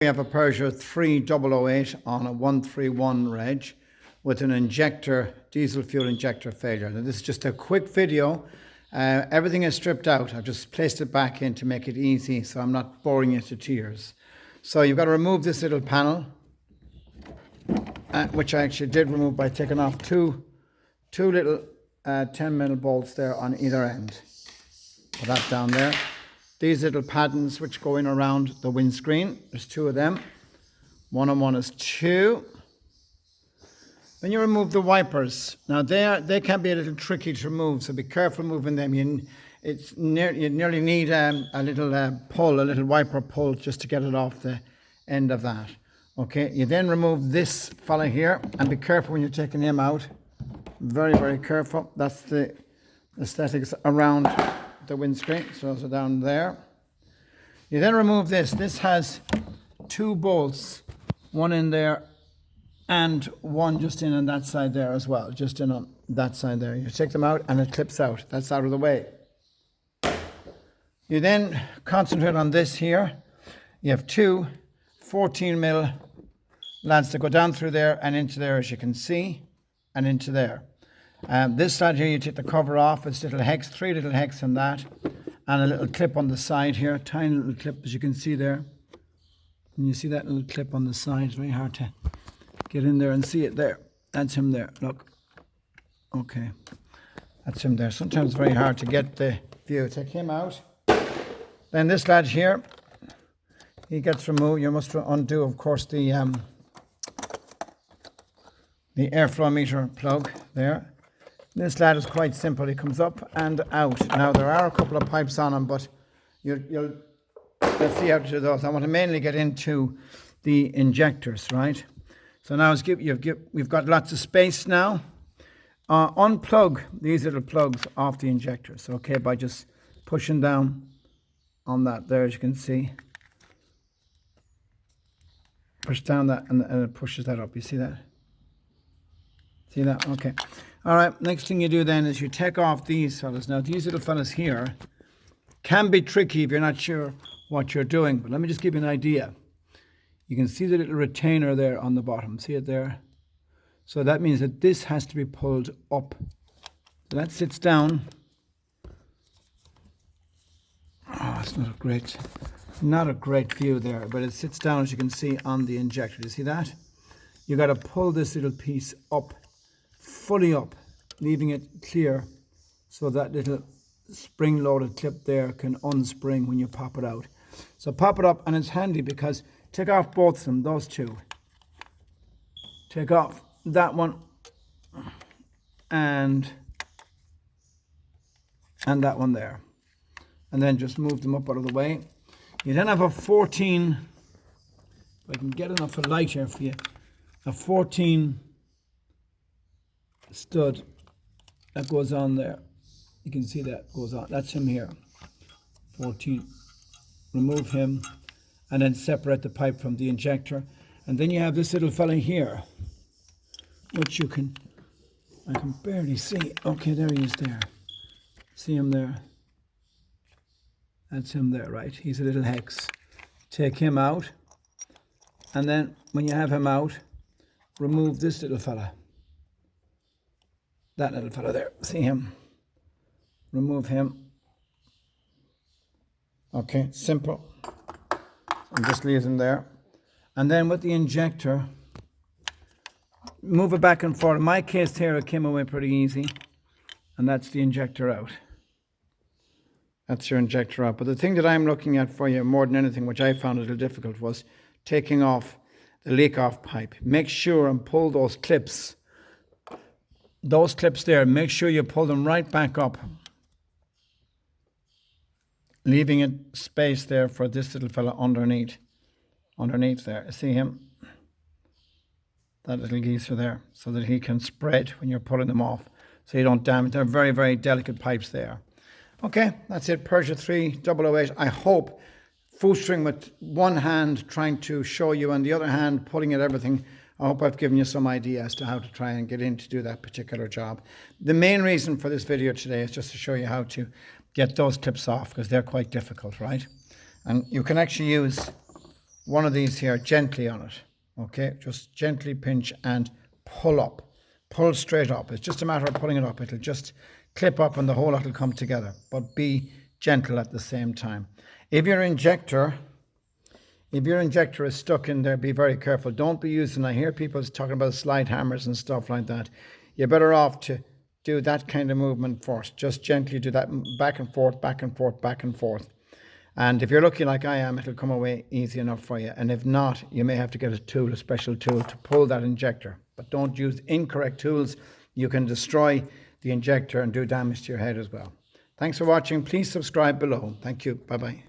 We have a Peugeot 3008 on a 131 reg with an injector, diesel fuel injector failure. Now, this is just a quick video. Everything is stripped out. I've just placed it back in to make it easy so I'm not boring you to tears. So you've got to remove this little panel, which I actually did remove by taking off two little 10mm bolts there on either end. Put that down there. These little paddings which go in around the windscreen, there's two of them. 1 and 1 is 2. Then you remove the wipers. Now they can be a little tricky to remove, so be careful moving them. You nearly need a little pull, a little wiper pull, just to get it off the end of that. Okay, you then remove this fella here, and be careful when you're taking him out. Very, very careful. That's the aesthetics around the windscreen, so those are down there. You then remove this. This has 2 bolts, one in there and one just in on that side there as well, just in on that side there. You take them out and it clips out. That's out of the way. You then concentrate on this here. You have 2 14mm lads that go down through there and into there, as you can see, and into there. This side here, you take the cover off. It's 3 little hex on that, and a little clip on the side here, tiny little clip, as you can see there. And you see that little clip on the side. It's very hard to get in there and see it there. That's him there, look. Okay, that's him there. Sometimes it's very hard to get the view. Take him out. Then this lad here, he gets removed. You must undo, of course, the airflow meter plug there. This lad is quite simple. He comes up and out. Now, there are a couple of pipes on him, but let's see how to do those. I want to mainly get into the injectors, right? So now we've got lots of space now. Unplug these little plugs off the injectors, okay, by just pushing down on that there, as you can see. Push down that and it pushes that up. You see that? See that? Okay. All right, next thing you do then is you take off these fellas. Now, these little fellas here can be tricky if you're not sure what you're doing, but let me just give you an idea. You can see the little retainer there on the bottom. See it there? So that means that this has to be pulled up. So that sits down. Oh, it's not a great view there, but it sits down, as you can see, on the injector. Do you see that? You got to pull this little piece up, fully up, leaving it clear so that little spring-loaded clip there can unspring when you pop it out. So pop it up, and it's handy because take off both of them, those two. Take off that one and that one there. And then just move them up out of the way. You then have a 14, if I can get enough of light here for you, a 14 stud that goes on there. You can see that goes on. That's him here. 14. Remove him and then separate the pipe from the injector. And then you have this little fella here, which I can barely see. Okay, there he is there. See him there? That's him there, right? He's a little hex. Take him out. And then when you have him out, remove this little fella. That little fella there. See him? Remove him. Okay, simple. And just leave him there. And then with the injector, move it back and forth. In my case here, it came away pretty easy. And that's the injector out. That's your injector out. But the thing that I'm looking at for you more than anything, which I found a little difficult, was taking off the leak-off pipe. Make sure and pull those clips. Those clips there, make sure you pull them right back up, leaving it space there for this little fella underneath there. See him? That little geezer there, so that he can spread when you're pulling them off, so you don't damage. They're very, very delicate pipes there. Okay, that's it. Peugeot 3008. I hope, foostering with one hand trying to show you and the other hand pulling at everything. I hope I've given you some idea as to how to try and get in to do that particular job. The main reason for this video today is just to show you how to get those clips off, because they're quite difficult, right? And you can actually use one of these here gently on it. Okay, just gently pinch and pull up. Pull straight up. It's just a matter of pulling it up. It'll just clip up and the whole lot will come together. But be gentle at the same time. If your injector is stuck in there, be very careful. Don't be using, I hear people talking about slide hammers and stuff like that. You're better off to do that kind of movement first. Just gently do that back and forth, back and forth, back and forth. And if you're lucky like I am, it'll come away easy enough for you. And if not, you may have to get a special tool to pull that injector. But don't use incorrect tools. You can destroy the injector and do damage to your head as well. Thanks for watching. Please subscribe below. Thank you. Bye-bye.